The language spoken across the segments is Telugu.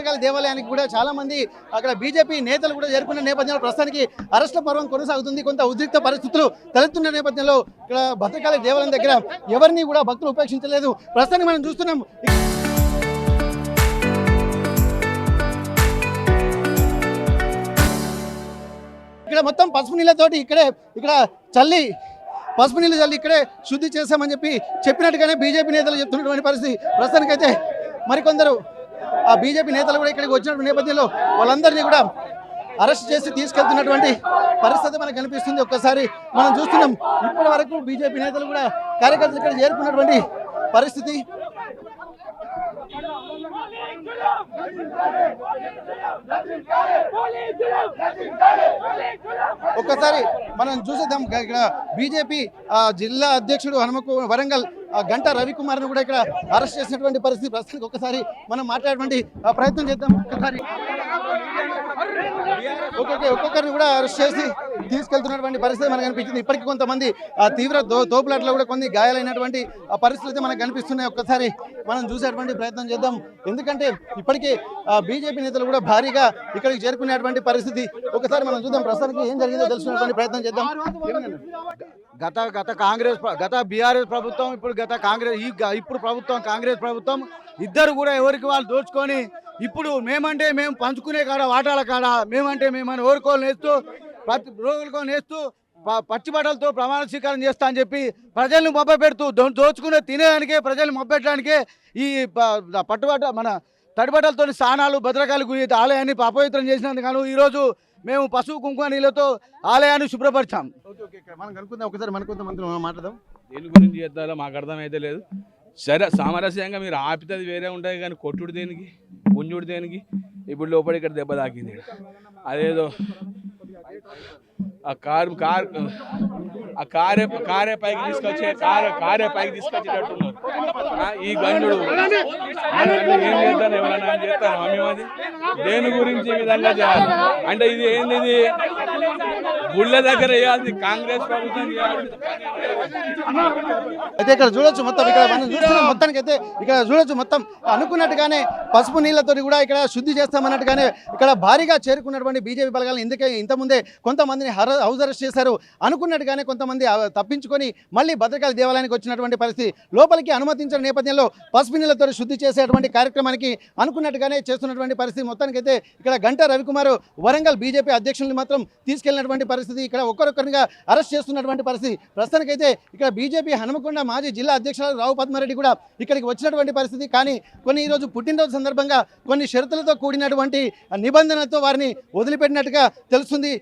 భద్రకాళి దేవాలయానికి కూడా చాలా మంది అక్కడ బీజేపీ నేతలు కూడా చేరుకున్న నేపథ్యంలో ప్రస్తుతానికి అరెస్టుల పర్వం కొనసాగుతుంది. కొంత ఉద్రిక్త పరిస్థితులు తలెత్తున్న నేపథ్యంలో ఇక్కడ భద్రకాళి దేవాలయం దగ్గర ఎవరిని కూడా భక్తులు ఉపేక్షించలేదు. ప్రస్తుతానికి మనం చూస్తున్నాం ఇక్కడ మొత్తం పసుపు నీళ్ళతోటి ఇక్కడ చల్లి పసుపు నీళ్ళు చల్లి ఇక్కడే శుద్ధి చేశామని చెప్పినట్టుగానే బీజేపీ నేతలు చెప్తున్నటువంటి పరిస్థితి. ప్రస్తుతానికైతే మరికొందరు ఆ బీజేపీ నేతలు కూడా ఇక్కడికి వచ్చినటువంటి నేపథ్యంలో వాళ్ళందరినీ కూడా అరెస్ట్ చేసి తీసుకెళ్తున్నటువంటి పరిస్థితి మనకు కనిపిస్తుంది. ఒక్కసారి మనం చూస్తున్నాం ఇప్పటి వరకు బీజేపీ నేతలు కూడా కార్యకర్తలు ఇక్కడ చేరుకున్నటువంటి పరిస్థితి. ఒక్కసారి మనం చూసేద్దాం ఇక్కడ బీజేపీ జిల్లా అధ్యక్షుడు వరంగల్ గంటా రవికుమార్ను కూడా ఇక్కడ అరెస్ట్ చేసినటువంటి పరిస్థితి. ప్రస్తుతానికి ఒక్కసారి మనం మాట్లాడేటువంటి ప్రయత్నం చేద్దాం. ఒక్కసారి ఒక్కొక్కరిని కూడా అరెస్ట్ చేసి తీసుకెళ్తున్నటువంటి పరిస్థితి మనకు కనిపించింది. ఇప్పటికీ కొంతమంది తీవ్ర తోపులాట్లో కూడా కొన్ని గాయాలైనటువంటి పరిస్థితి మనకు కనిపిస్తున్నాయి. ఒక్కసారి మనం చూసేటువంటి ప్రయత్నం చేద్దాం. ఎందుకంటే ఇప్పటికే బీజేపీ నేతలు కూడా భారీగా ఇక్కడికి చేరుకునేటువంటి పరిస్థితి. ఒకసారి మనం చూద్దాం ప్రస్తుతానికి ఏం జరిగిందో తెలుసుకునేటువంటి ప్రయత్నం చేద్దాం. గత బీఆర్ఎస్ ప్రభుత్వం, ఇప్పుడు ప్రభుత్వం కాంగ్రెస్ ప్రభుత్వం ఇద్దరు కూడా ఎవరికి వాళ్ళు దోచుకొని ఇప్పుడు మేమంటే మేము పంచుకునే కాడ వాటాల కాడ మేమంటే మేమని ఓరుకోలు నేస్తూ ప్రతి రోజులకో నేస్తూ పచ్చి బట్టలతో ప్రమాణ స్వీకారం చేస్తా అని చెప్పి ప్రజలను మొబ్బ పెడుతూ దోచుకునే తినేదానికే ప్రజలు మొబ్బెట్టడానికే ఈ పట్టుబట్ట మన తడిబట్టలతో స్నానాలు భద్రకాళి గురి ఆలయాన్ని అపవిత్రం చేసినందుకు గాను ఈరోజు మేము పసుపు కుంకుమ నీళ్ళతో ఆలయాన్ని శుభ్రపరిచాం. మనం కనుక్కుందాం ఒకసారి మనకుందాం మాట్లాడదాం. దేని గురించి చేద్దాలో మాకు అర్థమైతే లేదు. సరే సామరస్యంగా మీరు ఆపితది వేరే ఉంటుంది కానీ కొట్టుడు దేనికి గుంజుడు దేనికి? ఇప్పుడు లోపల ఇక్కడ దెబ్బ తాకింది. అదేదో కారే పైకి తీసుకొచ్చేటట్టున్నారు. ఈ గంజుడు ఏం చేద్దాను ఎవరన్నా చేస్తాను మేమది దేని గురించి ఈ విధంగా చేయాలి అంటే ఇది ఏంది? ఇది గుళ్ళ దగ్గర వేయాల్సి కాంగ్రెస్ ప్రభుత్వం అయితే ఇక్కడ చూడొచ్చు మొత్తం ఇక్కడ మనం చూస్తున్నాం. మొత్తానికి అయితే ఇక్కడ చూడొచ్చు మొత్తం అనుకున్నట్టుగానే పసుపు నీళ్లతో కూడా ఇక్కడ శుద్ధి చేస్తామన్నట్టుగానే ఇక్కడ భారీగా చేరుకున్నటువంటి బీజేపీ బలగాలను ఇంతకుముందే కొంతమందిని హౌస్ అరెస్ట్ చేశారు. అనుకున్నట్టుగానే కొంతమంది తప్పించుకొని మళ్ళీ భద్రకాళి దేవాలయానికి వచ్చినటువంటి పరిస్థితి. లోపలికి అనుమతించిన నేపథ్యంలో పసుపు నీళ్లతో శుద్ధి చేసేటువంటి కార్యక్రమానికి అనుకున్నట్టుగానే చేస్తున్నటువంటి పరిస్థితి. మొత్తానికైతే ఇక్కడ గంటా రవికుమార్ వరంగల్ బీజేపీ అధ్యక్షుల్ని మాత్రం తీసుకెళ్లినటువంటి పరిస్థితి. ఇక్కడ ఒక్కొక్కరిగా అరెస్ట్ చేస్తున్నటువంటి పరిస్థితి. ప్రస్తుతానికైతే ఇక్కడ బీజేపీ హనుమకొండ మాజీ జిల్లా అధ్యక్షులు రావు పద్మారెడ్డి కూడా ఇక్కడికి వచ్చినటువంటి పరిస్థితి. కానీ కొన్ని ఈరోజు పుట్టినరోజు సందర్భంగా కొన్ని షరతులతో కూడినటువంటి నిబంధనలతో వారిని వదిలిపెట్టినట్టుగా తెలుస్తుంది.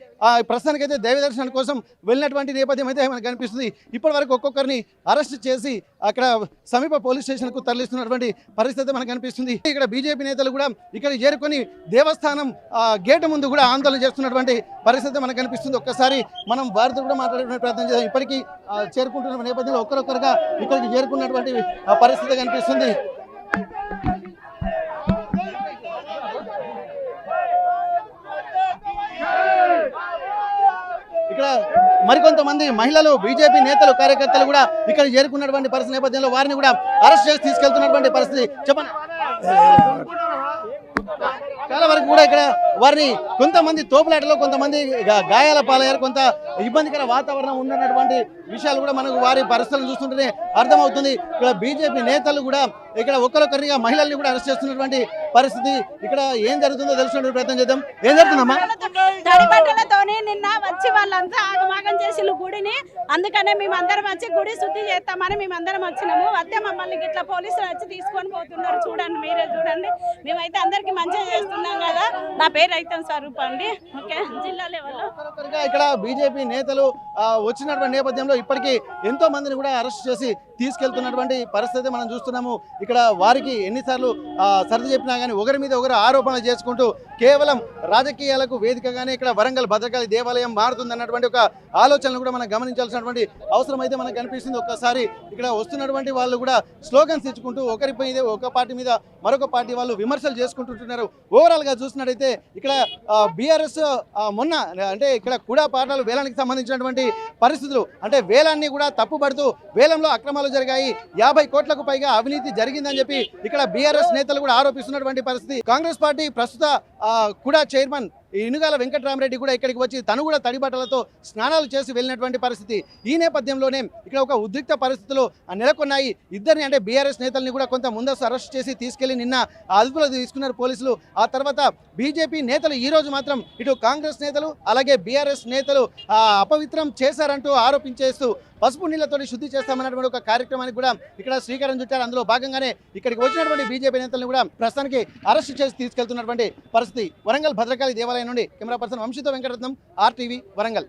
ప్రస్తుతానికైతే దైవ దర్శనం కోసం వెళ్ళినటువంటి నేపథ్యం అయితే మనకు కనిపిస్తుంది. ఇప్పటి వరకు ఒక్కొక్కరిని అరెస్ట్ చేసి అక్కడ సమీప పోలీస్ స్టేషన్కు తరలిస్తున్నటువంటి పరిస్థితి మనకు కనిపిస్తుంది. ఇక్కడ బీజేపీ నేతలు కూడా ఇక్కడ చేరుకొని దేవస్థానం గేటు ముందు కూడా ఆందోళన చేస్తున్నటువంటి పరిస్థితి మనకు కనిపిస్తుంది. ఒక్కసారి మనం వారితో కూడా మాట్లాడే ప్రయత్నం చేద్దాం. ఇప్పటికీ చేరుకుంటున్న నేపథ్యంలో ఒక్కరొక్కరుగా ఇక్కడికి చేరుకున్నటువంటి పరిస్థితి కనిపిస్తుంది. ఇక్కడ మరికొంతమంది మహిళలు బీజేపీ నేతలు కార్యకర్తలు కూడా ఇక్కడ చేరుకున్నటువంటి పరిస్థితి నేపథ్యంలో వారిని కూడా అరెస్ట్ చేసి తీసుకెళ్తున్నటువంటి పరిస్థితి. చెప్పండి, చాలా వరకు కూడా ఇక్కడ వారిని కొంతమంది తోపులాటలో కొంతమంది గాయాల పాలయ్యారు. కొంత ఇబ్బందికర వాతావరణం ఉన్నటువంటి విషయాలు కూడా మనకు వారి పరిస్థితులను చూస్తుంటేనే అర్థమవుతుంది. ఇక్కడ బీజేపీ నేతలు కూడా ఇక్కడ ఒక్కరొక్కరిగా మహిళల్ని కూడా అరెస్ట్ చేస్తున్నటువంటి పరిస్థితి. ఇక్కడ ఏం జరుగుతుందో తెలుసుకునే ప్రయత్నం చేద్దాం. ఏం జరుగుతుందమ్మా? నిన్న వచ్చి వాళ్ళంతా ఆగమాగం చేసి గుడిని, అందుకనే మేమందరం వచ్చి గుడి శుద్ధి చేస్తామని మేమందరం వచ్చినాము. వస్తే మమ్మల్ని ఇట్లా పోలీసులు వచ్చి తీసుకొని పోతున్నారు. చూడండి, మీరే చూడండి. మేమైతే అందరికి మంచిగా చేస్తున్నాం కదా. నా పేరు రైతం స్వరూప్ అండి. ఓకే, జిల్లా లెవెల్లో ఇక్కడ బీజేపీ నేతలు వచ్చినటువంటి నేపథ్యంలో ఇప్పటికీ ఎంతో మందిని కూడా అరెస్ట్ చేసి తీసుకెళ్తున్నటువంటి పరిస్థితి మనం చూస్తున్నాము. ఇక్కడ వారికి ఎన్నిసార్లు సర్ది చెప్పినా కానీ ఒకరి మీద ఒకరు ఆరోపణలు చేసుకుంటూ కేవలం రాజకీయాలకు వేదికగానే ఇక్కడ వరంగల్ భద్రకాళి దేవాలయం మారుతుందన్నటువంటి ఒక ఆలోచనలు కూడా మనం గమనించాల్సినటువంటి అవసరం అయితే మనకు కనిపిస్తుంది. ఒక్కసారి ఇక్కడ వస్తున్నటువంటి వాళ్ళు కూడా స్లోగన్స్ ఇచ్చుకుంటూ ఒక పార్టీ మీద మరొక పార్టీ వాళ్ళు విమర్శలు చేసుకుంటుంటున్నారు. ఓవరాల్గా చూసినట్టయితే ఇక్కడ బీఆర్ఎస్ మొన్న అంటే ఇక్కడ కూడా పాఠాలు వేలానికి సంబంధించినటువంటి పరిస్థితులు అంటే వేలాన్ని కూడా తప్పుపడుతూ వేలంలో అక్రమాలు జరిగాయి, 50 కోట్లకు పైగా అవినీతి జరిగిందని చెప్పి ఇక్కడ బీఆర్ఎస్ నేతలు కూడా ఆరోపిస్తున్నటువంటి పరిస్థితి. కాంగ్రెస్ పార్టీ ప్రస్తుత కూడా చైర్మన్ ఇనుగాల వెంకటరామరెడ్డి కూడా ఇక్కడికి వచ్చి తను కూడా తడిబట్టలతో స్నానాలు చేసి వెళ్ళినటువంటి పరిస్థితి. ఈ నేపథ్యంలోనే ఇక్కడ ఒక ఉద్రిక్త పరిస్థితులు నెలకొన్నాయి. ఇద్దరిని అంటే బీఆర్ఎస్ నేతల్ని కూడా కొంత ముందస్తు అరెస్ట్ చేసి తీసుకెళ్లి నిన్న అదుపులో తీసుకున్నారు పోలీసులు. ఆ తర్వాత బీజేపీ నేతలు ఈ రోజు మాత్రం ఇటు కాంగ్రెస్ నేతలు అలాగే బీఆర్ఎస్ నేతలు అపవిత్రం చేశారంటూ ఆరోపించేస్తూ పసుపు నీళ్లతో శుద్ధి చేస్తామన్నటువంటి ఒక కార్యక్రమానికి కూడా ఇక్కడ శ్రీకారం చుట్టారు. అందులో భాగంగానే ఇక్కడికి వచ్చినటువంటి బీజేపీ నేతలను కూడా ప్రస్తుతానికి అరెస్ట్ చేసి తీసుకెళ్తున్నటువంటి పరిస్థితి. వరంగల్ భద్రకాళి దేవాలయం నుండి కెమెరా పర్సన్ వంశీతో వెంకటరత్నం, RTV వరంగల్.